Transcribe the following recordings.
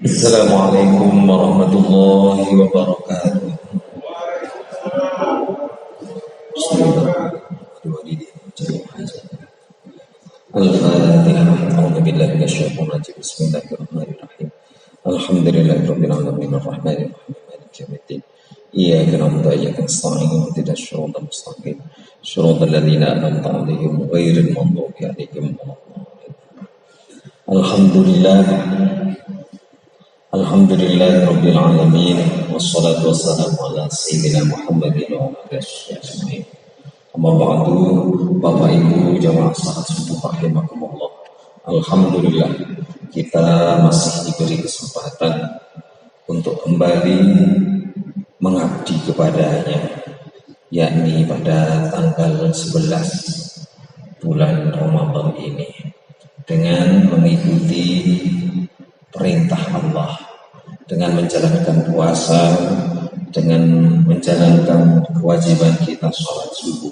Assalamualaikum warahmatullahi wabarakatuh. Al-Fatihah. A'udzu billahi minasyaitonir rajim. Bismillahirrahmanirrahim. Alhamdulillahirabbil alamin arrahmanir rahim maliki yaumiddin. Iyyaka na'budu wa iyyaka nasta'in ihdinas siratal mustaqim. Shiratal ladzina an'amta 'alaihim ghairil maghdubi 'alaihim waladdallin. Alhamdulillah. Alhamdulillahirabbil alamin wassalatu wassalamu ala sayyidina Muhammadin wa ala alihi ajmain. Amma ba'du, Bapak Ibu jamaah salat subuh rahimakumullah. Alhamdulillah kita masih diberi kesempatan untuk kembali mengabdi kepadanya, yakni pada tanggal 11 bulan Ramadan ini dengan mengikuti perintah Allah, dengan menjalankan puasa, dengan menjalankan kewajiban kita sholat subuh.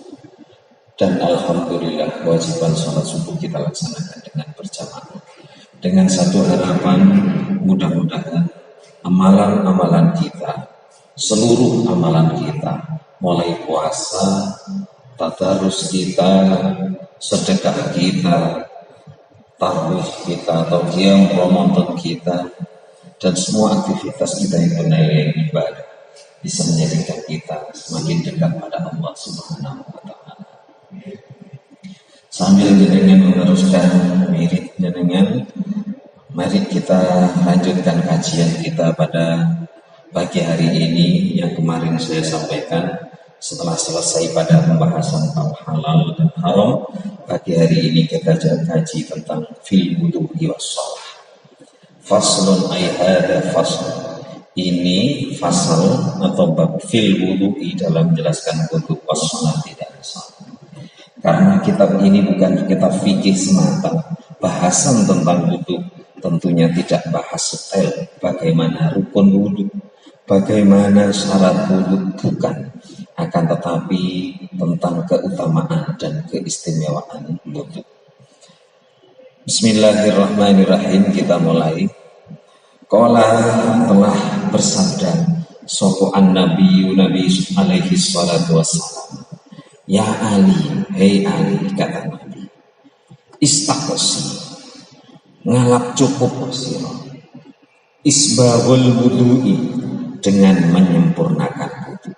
Dan alhamdulillah kewajiban sholat subuh kita laksanakan dengan berjamaah. Dengan satu harapan, mudah-mudahan amalan-amalan kita, seluruh amalan kita, mulai puasa, tadarus kita, sedekah kita, tarawih kita atau qiyam Ramadan kita, dan semua aktivitas kita yang bernilai ibadah bisa menjadikan kita semakin dekat pada Allah Subhanahu wa Ta'ala. Sambil jenengan meneruskan wirid jenengan, mari kita lanjutkan kajian kita pada pagi hari ini yang kemarin saya sampaikan. Setelah selesai pada pembahasan halal dan haram, pagi hari ini kita kaji tentang fil wudu'i was-shalah. Faslun ay hada fasl. Ini fasal atau bab fil wudu'i dalam menjelaskan wudu was-shalah tidak salah. Karena kitab ini bukan kitab fikih semata, bahasan tentang wudu tentunya tidak bahas detail bagaimana rukun wudu, bagaimana syarat wudu, bukan, akan tetapi tentang keutamaan dan keistimewaan wudu. Bismillahirrahmanirrahim, kita mulai. Qala telah bersabda sopo'an Nabi alaihi salatu wassalam, ya Ali, hei Ali, kata Nabi, istaqsi, ngalap cukup sira, isbahul wudu'i, dengan menyempurnakan wudu.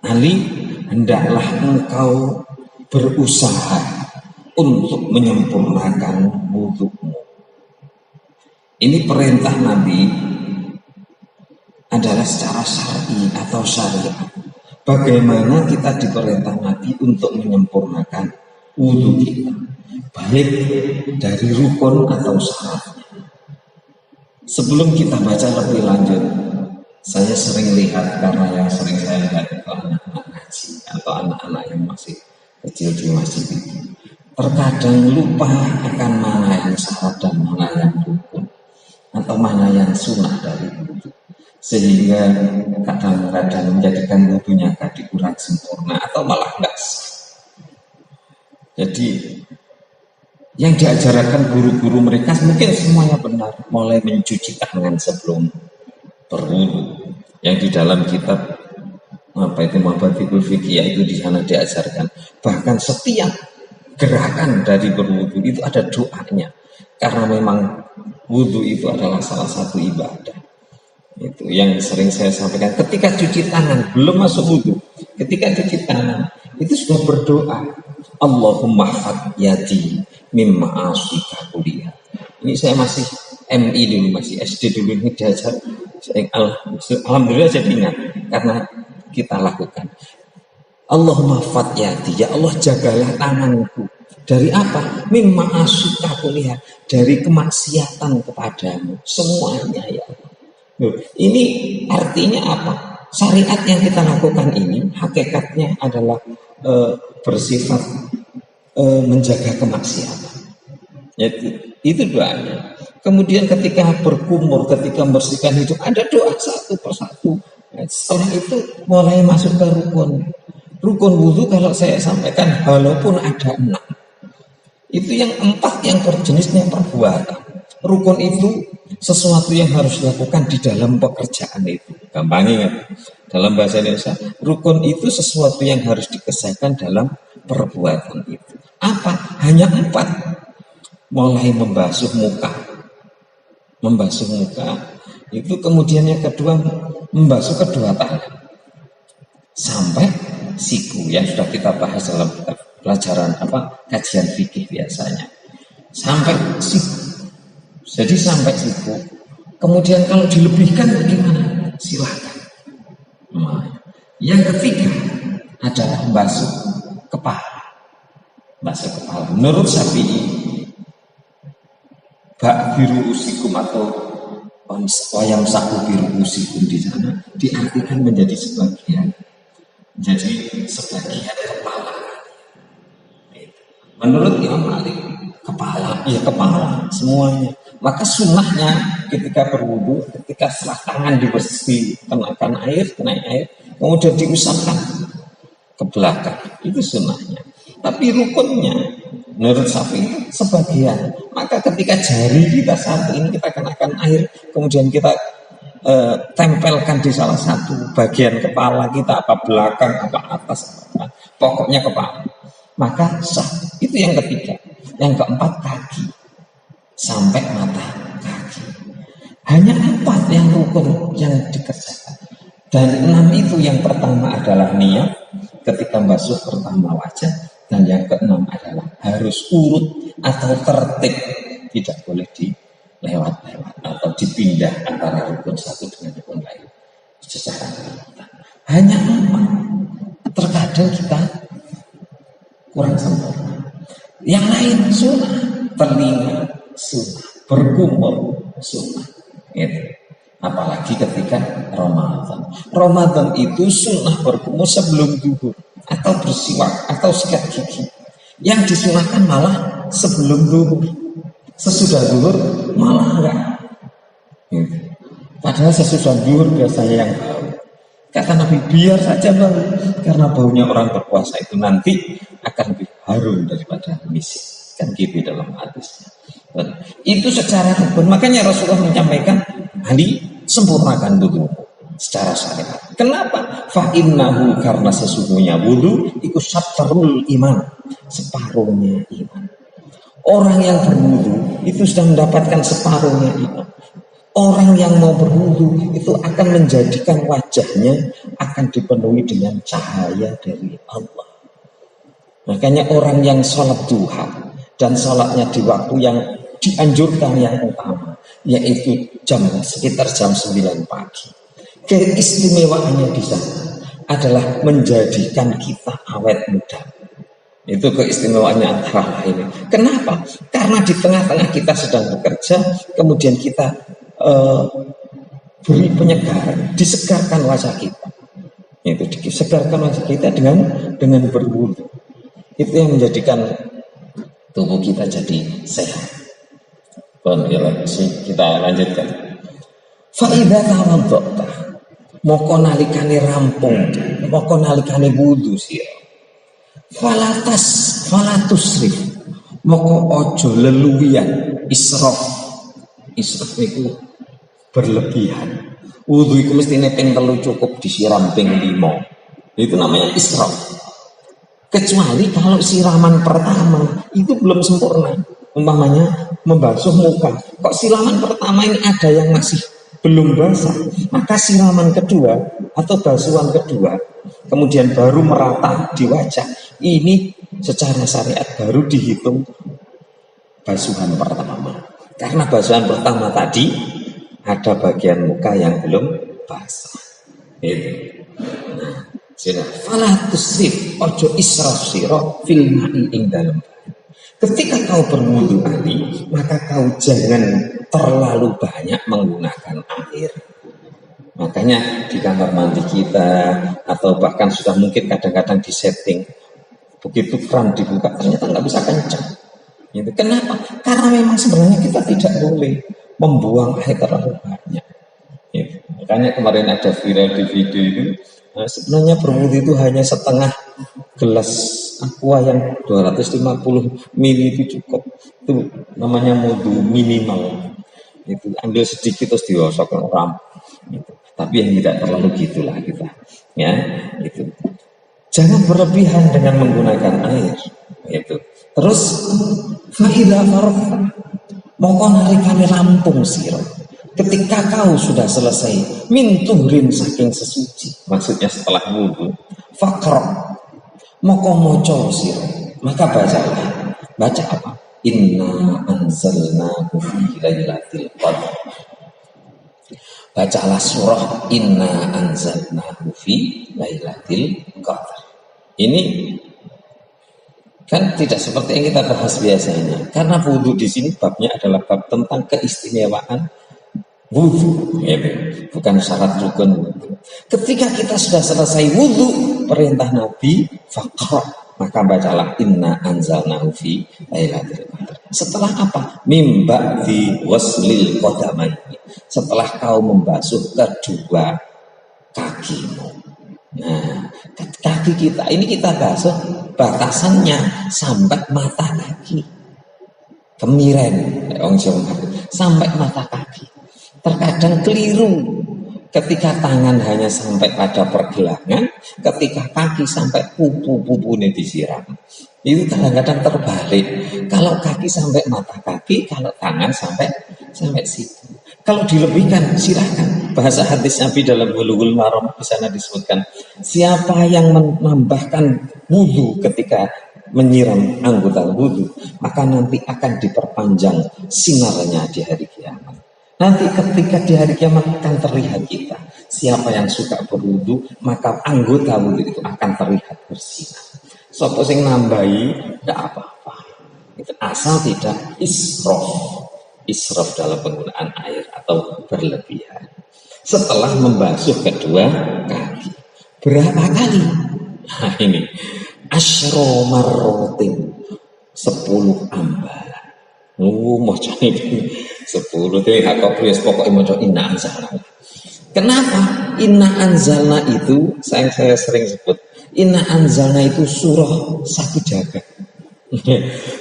Ali, hendaklah engkau berusaha untuk menyempurnakan wudu'mu. Ini perintah Nabi adalah secara syar'i atau syariat. Bagaimana kita diperintah Nabi untuk menyempurnakan wudu kita, baik dari rukun atau syaratnya. Sebelum kita baca lebih lanjut, saya sering lihat, karena yang sering saya lihat itu anak-anak ngaji atau anak-anak yang masih kecil di masjid itu, terkadang lupa akan mana yang syarat dan mana yang rukun, atau mana yang sunnah dari wudu, sehingga kadang-kadang menjadikan wudunya tadi kurang sempurna atau malah enggak sah. Jadi yang diajarkan guru-guru mereka mungkin semuanya benar, mulai mencuci tangan sebelum berwudu, yang di dalam kitab apa itu Mafatihul Fiqh itu di sana diajarkan. Bahkan setiap gerakan dari berwudu itu ada doanya, karena memang wudu itu adalah salah satu ibadah. Itu yang sering saya sampaikan. Ketika cuci tangan belum masuk wudu, ketika cuci tangan itu sudah berdoa, Allahumma hafad yadi mimma asika kuliah. Ini saya masih MI dulu, masih SD dulu, ini diajar. Alhamdulillah jadi ingat karena kita lakukan. Allahumma hafad yadi, ya Allah jagalah tanganku. Dari apa? Mimma asika kuliah, dari kemaksiatan kepadamu semuanya ya Allah. Ini artinya apa? Syariat yang kita lakukan ini hakikatnya adalah bersifat menjaga kemaksiatan. Itu doanya. Kemudian ketika berkumur, ketika membersihkan hidup, ada doa satu persatu. Setelah itu mulai masuk ke rukun. Rukun wudu kalau saya sampaikan walaupun ada 6, itu yang 4 yang berjenisnya perbuatan. Rukun itu sesuatu yang harus dilakukan di dalam pekerjaan itu. Gampang ingat, dalam bahasa Indonesia, rukun itu sesuatu yang harus dikerjakan dalam perbuatan itu. Apa? Hanya 4. Mulai membasuh muka. Membasuh muka itu, kemudian yang kedua membasuh kedua tangan. Sampai siku yang sudah kita bahas dalam pelajaran kajian fikih biasanya. Sampai siku. Jadi sampai siku. Kemudian kalau dilebihkan bagaimana? Silakan. Nah, yang ketiga adalah membasuh kepala. Membasuh kepala. Menurut Syafi'i, bak biru usikum atau wayam saku biru usikum di sana diartikan menjadi sebagian. Jadi sebagian kepala. Menurut Imam Malik, kepala, ya kepala semuanya. Maka sunnahnya ketika berwudu, ketika setelah tangan dibersih, kenakan air, kemudian diusapkan ke belakang. Itu sunnahnya. Tapi rukunnya menurut Syafi'i sebagian. Maka ketika jari kita satu ini kita kenakan air, kemudian kita tempelkan di salah satu bagian kepala kita, apa belakang, apa atas, apa, pokoknya kepala. Maka sah. Itu yang ketiga. Yang keempat kaki sampai mata kaki. Hanya 4 yang rukun yang dikerjakan. Dan 6 itu, yang pertama adalah niat ketika basuh pertama wajah, dan yang ke-6 adalah harus urut atau tertib, tidak boleh dilewat-lewat atau dipindah antara rukun satu dengan rukun lain secara berurutan. Hanya 4. Terkadang kita kurang sempurna. Yang lain sunnah, telinga sunnah, berkumur sunnah. Gitu. Apalagi ketika Ramadan. Ramadan itu sunnah berkumur sebelum zuhur atau bersiwak atau sikat gigi. Yang disunahkan malah sebelum zuhur. Sesudah zuhur malah enggak. Gitu. Padahal sesudah zuhur biasanya yang bau. Kata Nabi, biar saja bau, karena baunya orang berpuasa itu nanti akan lebih harum daripada misik. Kan gitu dalam hadisnya. Itu secara rukun. Makanya Rasulullah menyampaikan, Ali sempurnakan wudu secara syariat. Kenapa? Fa'innahu, karena sesungguhnya wudu itu syatrul iman, separuhnya iman. Orang yang berwudu itu sudah mendapatkan separuhnya iman. Orang yang mau berwudu itu akan menjadikan wajahnya akan dipenuhi dengan cahaya dari Allah. Makanya orang yang sholat duha dan sholatnya di waktu yang dianjurkan yang utama, yaitu sekitar jam 9 pagi. Keistimewaannya di sana adalah menjadikan kita awet muda. Itu keistimewaannya antara lain. Kenapa? Karena di tengah-tengah kita sedang bekerja, kemudian kita beri penyegaran, disegarkan wajah kita. Itu disegarkan wajah kita dengan berwudu. Itu yang menjadikan tubuh kita jadi sehat. Kita lanjutkan. Fa'idha tawadhata, moko nalikane rampung, moko nalikane wudu sira. Falatusrif, moko ojo leluwian, israf. Israf itu berlebihan. Wudu itu mestine ping 3 cukup, disiram ping 5. Itu namanya israf. Kecuali kalau siraman pertama itu belum sempurna. Umpamanya membasuh muka, kok siraman pertama ini ada yang masih belum basah, maka siraman kedua atau basuhan kedua kemudian baru merata di wajah, ini secara syariat baru dihitung basuhan pertama. Karena basuhan pertama tadi ada bagian muka yang belum basah. Itu. Nah, sila fala tusrif, ojo israf sira fil ma'i ing dalem. Ketika kau berwudu Ali, maka kau jangan terlalu banyak menggunakan air. Makanya di kamar mandi kita atau bahkan sudah mungkin kadang-kadang di setting, begitu keran dibuka ternyata nggak bisa kencang. Gitu. Kenapa? Karena memang sebenarnya kita tidak boleh membuang air terlalu banyak. Gitu. Makanya kemarin ada viral di video itu, sebenarnya berwudu itu hanya setengah gelas aqua yang 250 ml itu cukup. Itu namanya wudu minimal. Itu ambil sedikit terus digosok ram. Gitu. Tapi yang tidak terlalu gitulah kita. Ya, itu. Jangan berlebihan dengan menggunakan air. Gitu. Terus faida faragta mongko nalikane rampung sira. Ketika kau sudah selesai min tuhrin saking sesuci, maksudnya setelah wudu, faqra moko maca sira. Maka bacalah. Baca apa? Inna anzalnahu fi lailatul qadar. Bacalah surah Inna anzalnahu fi lailatul qadar. Ini kan tidak seperti yang kita bahas biasanya. Karena wudhu di sini babnya adalah bab tentang keistimewaan wudhu, gitu. Bukan syarat rukun wudhu. Ketika kita sudah selesai wudhu, perintah Nabi faqra, maka bacalah Inna anzalnahu fi lailatul qadar. Setelah apa? Mim ba'di waslil qadamaini. Setelah kau membasuh kedua kakimu. Nah, kaki kita ini kita basuh batasannya sampai mata kaki, kemiren, sampai mata kaki. Terkadang keliru ketika tangan hanya sampai pada pergelangan, ketika kaki sampai pupu-pupunya disiram. Itu kadang-kadang terbalik. Kalau kaki sampai mata kaki, kalau tangan sampai situ. Kalau dilebihkan, silahkan. Bahasa hadis Nabi dalam Bulughul Maram di sana disebutkan, siapa yang menambahkan wudhu ketika menyiram anggota wudhu, maka nanti akan diperpanjang sinarnya di hari kiamat. Nanti ketika di hari kiamat akan terlihat kita. Siapa yang suka berwudhu, maka anggota wudhu itu akan terlihat bersinar. Sopo sing nambahi, tidak apa-apa. Itu asal tidak israf dalam penggunaan air atau berlebihan. Setelah membasuh kedua kaki, berapa kali? Nah ini asyro marrotin 10 ambalan. Maca ini 10 itu hak kopres pokoknya maca inna anzalna. Kenapa? Inna anzalna itu saya sering sebut. Inna anzalna itu surah sapu jagat.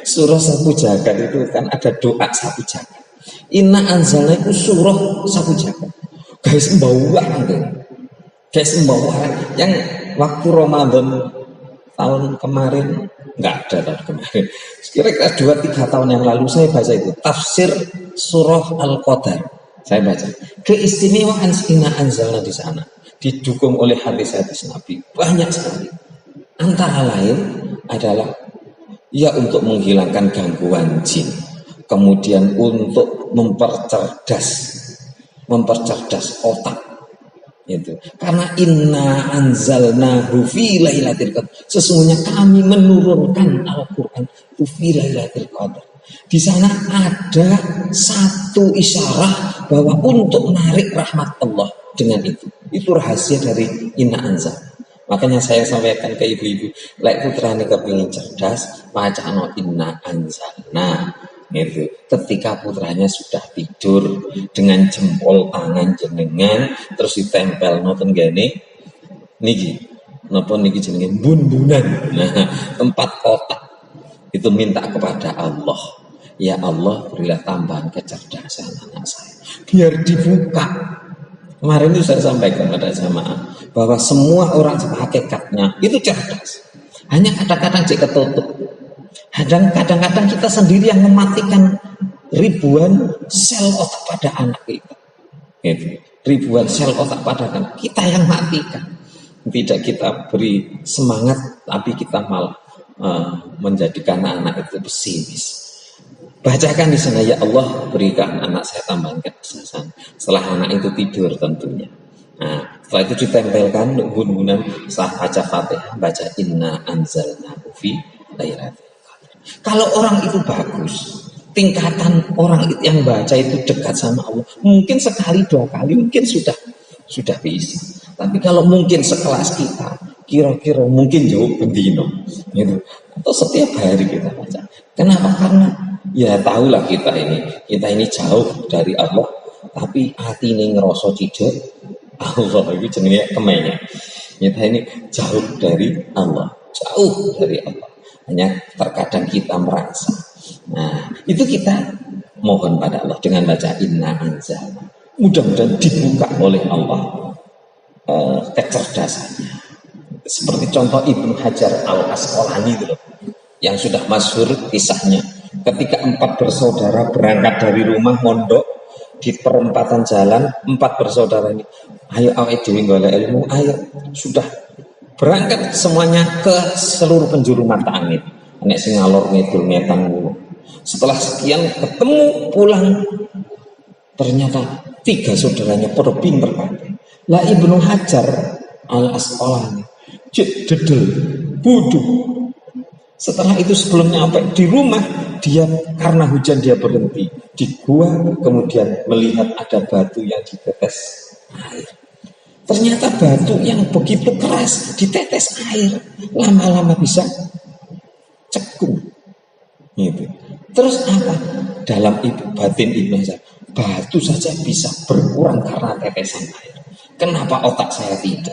Surah sapu jagat itu kan ada doa sapu jagat. Inna anzalna itu surah sapu jagat. Guys mbawah gitu. Guys mbawah yang waktu Ramadan tahun kemarin nggak ada tahun kemarin. Kira-kira 2-3 tahun yang lalu saya baca itu tafsir surah Al-Qadar. Saya baca keistimewaan Inna anzalna di sana didukung oleh hadis-hadis Nabi banyak sekali. Antara lain adalah ya untuk menghilangkan gangguan jin, kemudian untuk mempercerdas otak itu. Karena inna anzalnahu fi lailatul qadar. Sesungguhnya kami menurunkan Al-Qur'an itu fi lailatul qadar. Di sana ada satu isyarat bahwa untuk menarik rahmat Allah dengan itu. Itu rahasia dari inna anzalna. Makanya saya sampaikan ke ibu-ibu, lek putrane kepingin cerdas, macano inna anzalna. Itu ketika putranya sudah tidur dengan jempol tangan jenengan terus ditempel noten gene niki napa niki jenenge bun-bunan. Nah, tempat kotak itu minta kepada Allah, ya Allah berilah tambahan kecerdasan anak saya biar dibuka. Kemarin itu saya sampaikan pada jamaah bahwa semua orang hakikatnya itu cerdas, hanya kadang-kadang cek ketutup. Kadang-kadang kita sendiri yang mematikan ribuan sel otak pada anak kita. Gitu. Ribuan sel otak pada anak kita yang matikan. Tidak kita beri semangat, tapi kita malah menjadikan anak itu pesimis. Bacakan di sana, ya Allah berikan anak saya tambahan kecerdasan. Setelah anak itu tidur tentunya. Nah, setelah itu ditempelkan bun-bunan, setelah baca Fatihah, baca inna anzalnahu fi lailatul. Kalau orang itu bagus, tingkatan orang yang baca itu dekat sama Allah, mungkin sekali 2 kali mungkin sudah bisa. Tapi kalau mungkin sekelas kita, kira-kira mungkin jauh bendino, gitu. Atau setiap hari kita baca. Kenapa? Karena ya tahulah kita ini jauh dari Allah, tapi hati ini ngerasa cidek Allah itu jenenge kemenya. Kita ini jauh dari Allah, jauh dari Allah. Hanya terkadang kita merasa. Nah, itu kita mohon pada Allah dengan baca inna anzalna. Mudah-mudahan dibuka oleh Allah kecerdasannya. Seperti contoh Ibnu Hajar Al-Asqalani itu loh, yang sudah masyhur kisahnya. Ketika 4 bersaudara berangkat dari rumah mondok di perempatan jalan, 4 bersaudara ini, ayo awake dhewe golek ilmu, ayo sudah berangkat semuanya ke seluruh penjuru mata angin. Nek sing ngalor ngidul ngetan ngono. Setelah sekian ketemu pulang, ternyata 3 saudaranya pada pinter kabeh. Lah Ibnu Hajar Al-Asqalani cek dedel bodoh. Setelah itu sebelum nyampe di rumah, dia karena hujan dia berhenti di gua, kemudian melihat ada batu yang ditetes air. Ternyata batu yang begitu keras ditetes air, lama-lama bisa cekung. Gitu. Terus apa? Dalam batin Ibnu Hajar, batu saja bisa berkurang karena tetesan air. Kenapa otak saya tidak?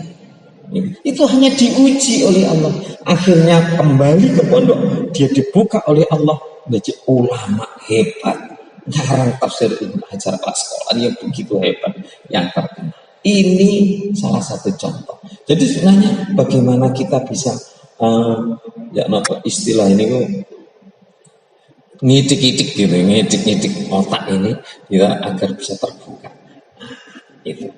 Itu hanya diuji oleh Allah. Akhirnya kembali ke pondok, dia dibuka oleh Allah menjadi ulama hebat. Ngarang tafsir Ibnu Hajar Al-Asqalani yang begitu hebat, yang terkenal. Ini salah satu contoh. Jadi sebenarnya bagaimana kita bisa istilah ini ngidik-ngidik gitu, ngidik-ngidik otak ini kita agar bisa terbuka. Itu.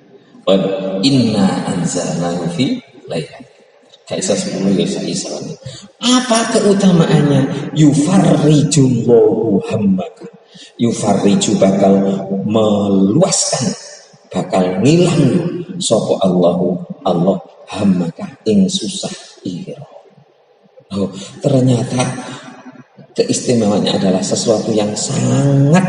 Inna anzalnahu fi lailatul Kaisa 10 ya saya. Apa keutamaannya? Yufarrijullahu hammaka. Yufarriju bakal meluaskan, bakal ngilang sapa Allah hammaka ing susah ira. Oh, ternyata keistimewaannya adalah sesuatu yang sangat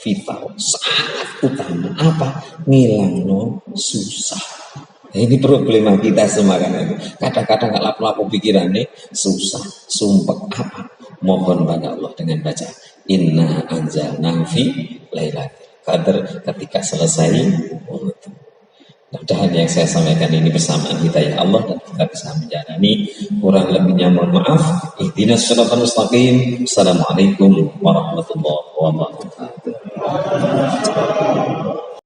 vital, sangat utama. Apa? Ngilangno susah. Nah, ini problema kita semua kan. Kadang-kadang nggak lapo-lapo pikirannya susah, sumpek apa? Mohon pada Allah dengan baca inna anzalnahu fi lailatul qadar. Ketika selesai, mudah-mudahan yang saya sampaikan ini bersamaan hidayah Allah dan kita bisa menjalani. Kurang lebihnya mohon maaf. Ihdinas siratal mustaqim. Assalamualaikum warahmatullahi